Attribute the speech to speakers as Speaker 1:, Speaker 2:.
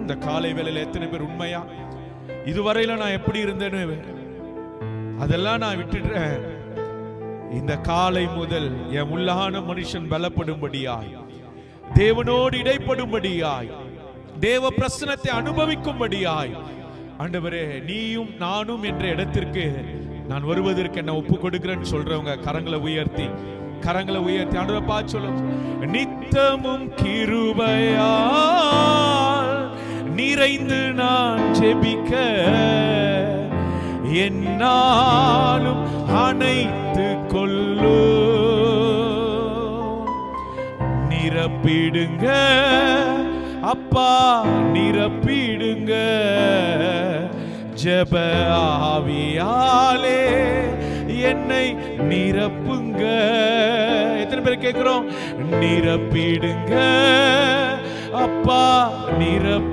Speaker 1: இந்த காலை வேளையில எத்தனை பேர் உண்மையா இதுவரையில நான் எப்படி இருந்தேன்னு அதெல்லாம் நான் விட்டுடுறேன், இந்த காலை முதல் என் உள்ளான மனுஷன் பலப்படும்படியாய், தேவனோடு இடைப்படும்படியாய், தேவ பிரசன்னத்தை அனுபவிக்கும்படியாய், ஆண்டவரே நீயும் நானும் என்ற இடத்திற்கு நான் வருவதற்கு என்ன ஒப்பு கொடுக்கிறேன்னு சொல்றவங்க கரங்களை உயர்த்தி ஆண்டவரை பார்த்து சொல்லுங்க. நித்தமும் கிருபையால் நிறைந்து நான் ஜெபிக்க என்னாலும் அணைத்து கொள்ளு, நிரப்பிடுங்க அப்பா நிரப்பிடுங்க, ஜெப ஆவியாலே என்னை நிரப்புங்க. எத்தனை பேர் கேட்கிறோம்? நிரப்பிடுங்க அப்பா நிரப்பி